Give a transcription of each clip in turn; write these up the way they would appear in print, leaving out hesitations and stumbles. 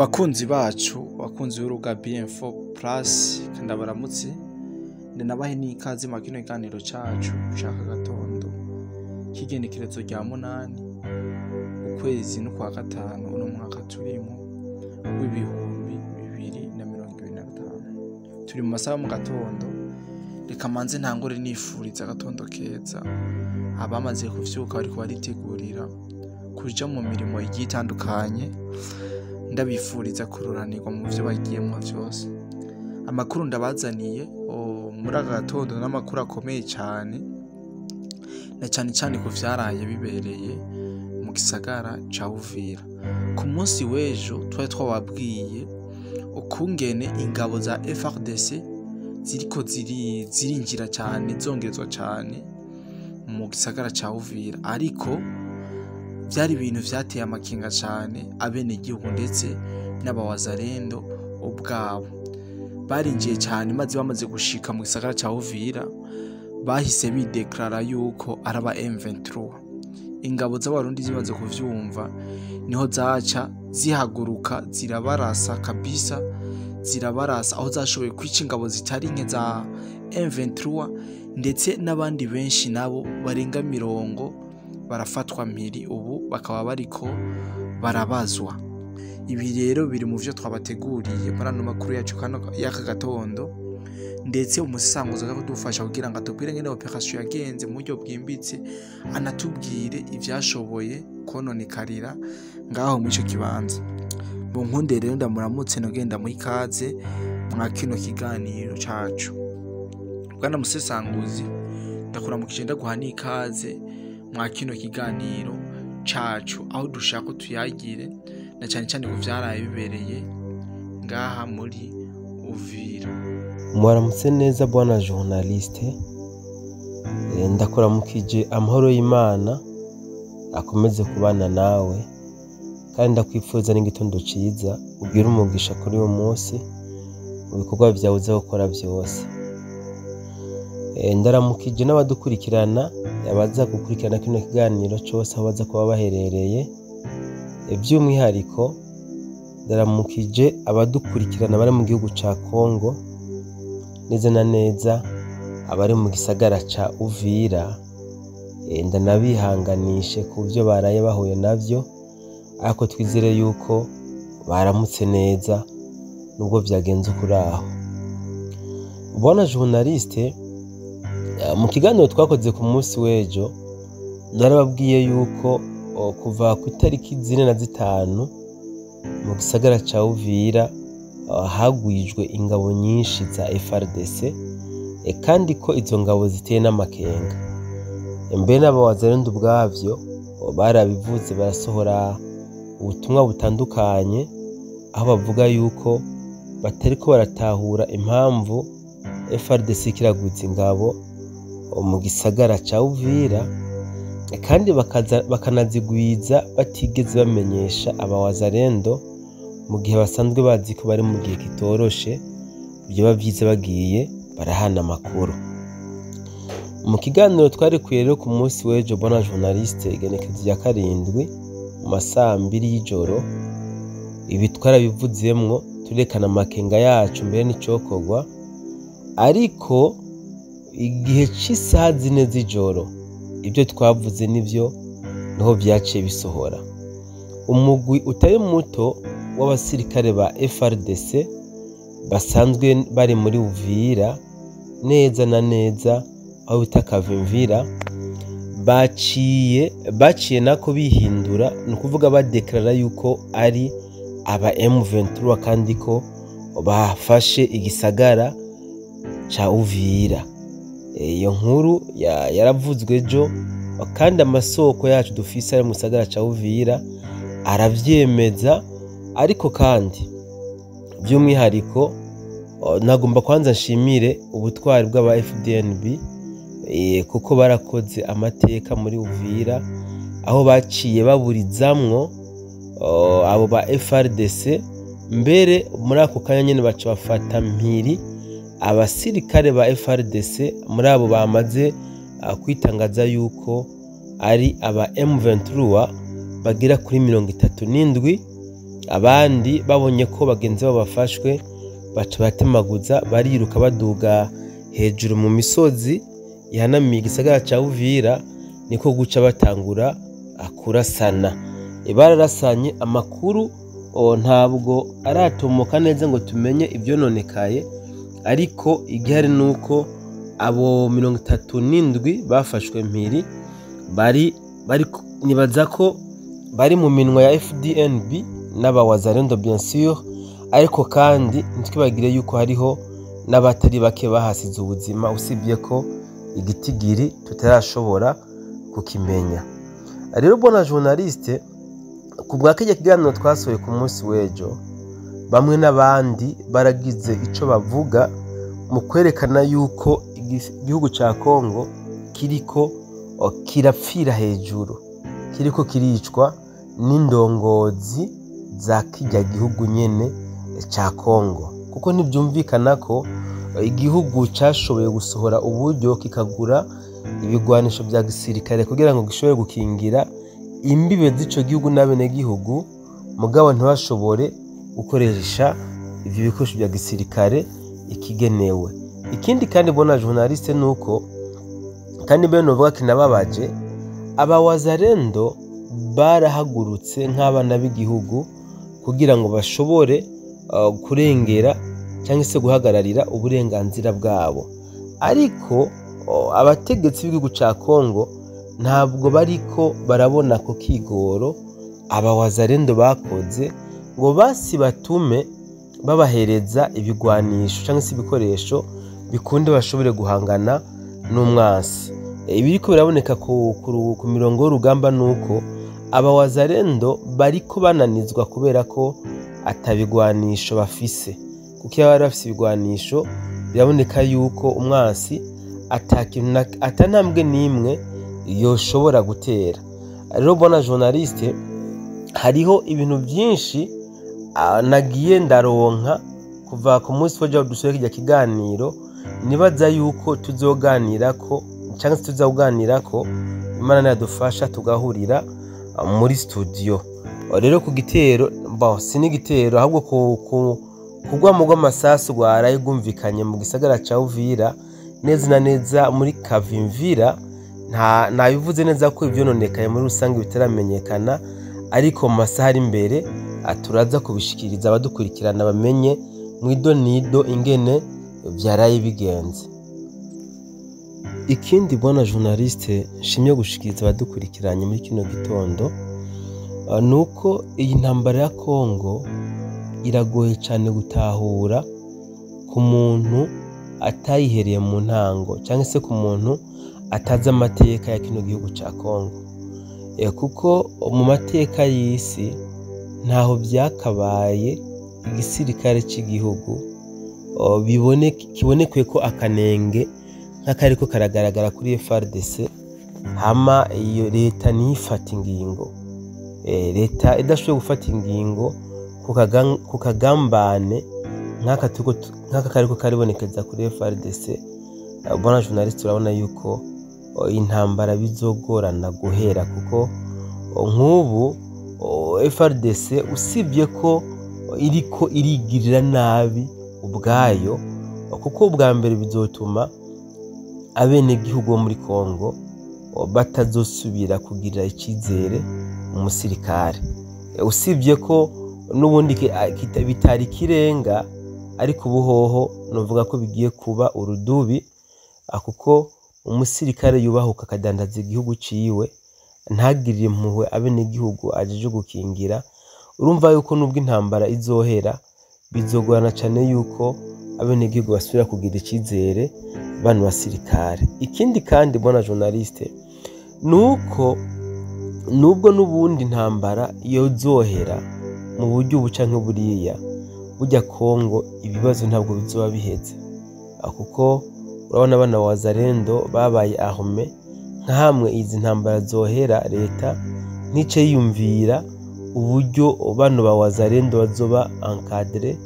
Bakunzi bacu, bakunzi b'urubuga BM4 Plus, kandi abaramutse nabahe n'ikaze mu kino kiganiro cacu ushaka gatondo k'igenekerezo rya 8 ukwezi no kwa gatanu uno mwaka turimo w'ibihumbi 2025. Turi mu masaha mu gatondo, reka manze ntangore nifuriza gatondo keza abamaze kuvyuka bariko baritegurira kuja mu mirimo igiye itandukanye. Ndabifuriza kururanirwa mu byo bagiyemo byose. Amakuru ndabazaniye muri aka gatondo n'amakuru akomeye cyane, na cyane ku vyaraye bibereye mu gisagara ca Uvira. Ku munsi w'ejo twari twababwiye ukungene ingabo za FARDC ziriko zirinjira cyane, zongezwa cyane mu gisagara ca Uvira, ariko byari ibintu vyateye amakinga cyane abene igihugu ndetse n'abawazarendo ubwabo. Barinjiye cyane maze bamaze gushika mu gisagara ca Uvira bahise bideklara yuko araba M23. Ingabo z'abarundi zimaze kuvyumva niho zaca zihaguruka zirabarasa kabisa, zirabarasa aho zashoboye kwica ingabo zitari nke za M23, ndetse n'abandi benshi nabo barenga 50 barafatwa mpiri, ubu bakaba bariko barabazwa. Ibi rero biri mu vyo twabateguriye muri ano makuru yacu y'aka gatondo, ndetse umusanguzo aza kudufasha kugira ngo atubwire ngene operation yagenze mu buryo bwimbitse, anatubwire ivyashoboye kononekarira ngaho muri ico kibanza. Mu nkunde rero ndamuramutse nogenda mu ikaze mwa kino kiganiro cacu. Bwana musesanguzi, ndakuramukije ndaguha n'ikaze mwa kino kiganiro cacu aho dushaka ko tuyagire, na cyane ku vyaraye bibereye ngaha muri Uvira. Mwaramutse neza bwana journaliste, ndakuramukije amahoro y'Imana akomeze kubana nawe, kandi ndakwifuza n'igitondo ciza ugira umugisha kuri uwo munsi mu bikorwa byawe uza gukora byose. Ndaramukije n'abadukurikirana, abaza gukurikirana kino kiganiro cyose aho baza kuba baherereye. By'umwihariko ndaramukije abadukurikirana bari mu gihugu ca Kongo, neza na neza abari mu gisagara ca Uvira. Ndanabihanganishe ku byo baraye bahuye navyo, ariko twizere yuko baramutse neza nubwo vyagenze kuri aho. Bona journaliste, mu kiganiro twakoze ku munsi w'ejo narababwiye yuko kuva ku itariki 4 na 5 mu gisagara ca Uvira hagwijwe ingabo nyinshi za FARDC, kandi ko izo ngabo ziteye n'amakenga. Mbere n'abawazarendo ubwavyo barabivuze, barasohora ubutumwa butandukanye aho bavuga yuko batariko baratahura impamvu FARDC kiragwiza ingabo mu gisagara ca Uvira, kandi bakanazigwiza batigeze bamenyesha abawazarendo mu gihe basanzwe bazi ko bari mu gihe kitoroshe. Ibyo bavyize bagiye barahana amakuru. Mu kiganiro twarekuye rero ku munsi w'ejo bona journaliste, igenekerezo rya 7 mu masaha 2 y'ijoro, ibi twarabivuzemwo turekana amakenga yacu mbere n'icokorwa, ariko igihe c'isaha 4 z'ijoro ibyo twavuze nivyo niho vyaciye bisohora. Umugwi utari muto w'abasirikare ba FARDC basanzwe bari muri Uvira, neza na neza aho bita Kavimvira, baciye nako bihindura, ni ukuvuga badeklara yuko ari aba M23 kandi ko bafashe igisagara ca Uvira. Iyo nkuru yaravuzwe ejo, kandi amasoko yacu dufise ari mu gisagara ca Uvira aravyemeza. Ariko kandi by'umwihariko nagomba kwanza nshimire ubutwari bw'aba FDNB, kuko barakoze amateka muri Uvira aho baciye baburizamwo abo ba FARDC. Mbere muri ako kanya nyene baca bafata mpiri abasirikare ba FARDC muri abo bamaze kwitangaza yuko ari aba M23 bagera kuri 37 abandi babonye ko bagenzi babo bafashwe baca batemaguza bariruka baduga hejuru mu misozi ihanamiye igisagara ca Uvira, niko guca batangura kurasana. Bararasanye, amakuru ntabwo aratomoka neza ngo tumenye ivyononekaye, ariko igihari nuko abo 37 bafashwe mpiri bari nibaza ko bari mu minwa ya FDNB n'abawazalendo bien sûr, ariko kandi ntitwibagire yuko hariho n'abatari bake bahasize ubuzima, usibye ko igitigiri tutarashobora kukimenya. Rero bona journaliste, ku bwa kijya kiganiro twasohoye ku munsi w'ejo, bamwe n'abandi baragize ico bavuga mu kwerekana yuko igihugu ca Kongo kiriko kirapfira hejuru, kiriko kiricwa n'indongozi za kijya gihugu nyene ca Kongo, kuko ntibyumvikana ko igihugu cashoboye gusohora uburyo kikagura ibigwanisho vya gisirikare kugira ngo gishobore gukingira imbibe z'ico gihugu n'abene gihugu, mugabo ntibashobore gukoresha ivyo bikoresho vya gisirikare ikigenewe. Ikindi kandi bona journaliste nuko kandi bene novuga kinababaje, abawazalendo barahagurutse nk'abana b'igihugu kugira ngo bashobore kurengera cyangwa se guhagararira uburenganzira bwabo, ariko abategetsi b'igihugu ca Kongo ntabwo bariko barabona ko kigoro abawazalendo bakoze ngo basi batume babahereza ibigwanisho cyangwa se ibikoresho bikunde bashobore guhangana n'umwasi. Ibiriko biraboneka ku mirongo y'urugamba nuko abawazalendo bariko bananizwa kubera ko atabigwanisho bafise, kuko iyo bari bafise ibigwanisho biraboneka yuko umwasi atanambwe n'imwe yoshobora gutera. Rero bona journaliste, hariho ibintu byinshi nagiye ndaronka kuva ku munsi w'ejo dusohoye kijya kiganiro, nibaza yuko tuzoganirako cyangwa se tuzaganirako, Imana yadufasha tugahurira muri studio. Rero ku gitero sinigitero ahubwo kugwa mu rw'amasasu rwaraye gumvikanye mu gisagara ca Uvira, neza na neza muri Kavimvira. Nta bivuze neza ko ivyononekaye muri rusange bitaramenyekana, ariko mu masaha ari imbere turaza kubishikiriza abadukurikirana bamenye mwido nido ingene vyaraye bigenze. Ikindi bona journaliste nshimye gushikiriza abadukurikiranye muri kino gitondo, nuko iyi ntambara ya Kongo iragoye cyane gutahura ku muntu atayihereye mu ntango, cyangwa se ku muntu atazi amateka ya kino gihugu ca Kongo, kuko mu mateka y'isi ntaho byakabaye igisirikare cy'igihugu kibonekwe ko akanenge nk'akariko karagaragara kuri FARDC, hama iyo leta nifata ingingo, leta idashoboye gufata ingingo ku kagambane nk'aka kariko karibonekeza kuri FARDC. Bona journaliste, urabona yuko intambara bizogorana guhera, kuko nk'ubu FARDC usibye ko iriko irigirira nabi ubwayo, kuko ubwa mbere bizotuma abene gihugu bo muri Kongo batazosubira kugirira icyizere umusirikare, usibye ko n'ubundi bitari kirenga, ariko ubuhoho novuga ko bigiye kuba urudubi, kuko umusirikare yubahuka akadandaza igihugu ciwe ntagirire impuhwe abene gihugu ajeje gukingira. Urumva yuko nubwo intambara izohera bizogorana cyane yuko abene gihugu basubira kugira icyizere bano basirikare. Ikindi kandi bona journaliste, nuko nubwo n'ubundi intambara yozohera mu buryo buca nk'uburiya, burya Kongo ibibazo ntabwo bizoba biheze, kuko urabona abana wazalendo babaye arme nka hamwe izi ntambara zohera, leta ntice yiyumvira uburyo bano ba wazalendo bazoba encadre,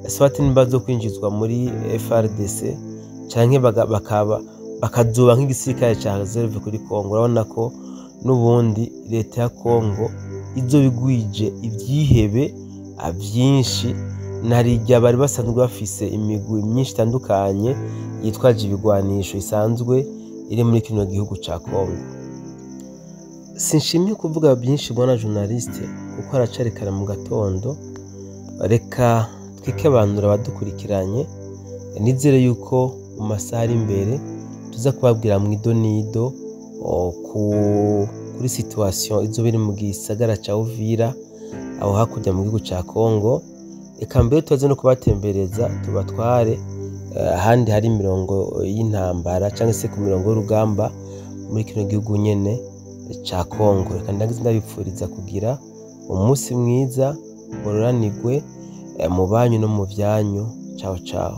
swati nimbazo kwinjizwa muri FARDC canke bakazoba nk'igisirikare ca reserve kuri Kongo. Urabona ko n'ubundi leta ya Kongo izo bigwije ibyihebe vyinshi narirya bari basanzwe bafise imigwi myinshi itandukanye yitwaje ibigwanisho isanzwe iri muri kino gihugu ca Kongo. Sinshimye kuvuga byinshi bwana journaliste kuko haracarekana mu gatondo, reka twikebanura abadukurikiranye, nizere yuko mu masaha ari imbere tuza kubabwira mu idonido kuri situation izo biri mu gisagara ca Uvira aho hakurya mu gihugu ca Kongo. Eka mbere tubaze no kubatembereza tubatware ahandi hari imirongo y'intambara cyangwa se ku mirongo y'urugamba muri kino gihugu nyene ca Kongo. Reka ndagize ndabipfuriza kugira umunsi mwiza, muroranirwe mu banyu no mu vyanyu. Ciao ciao.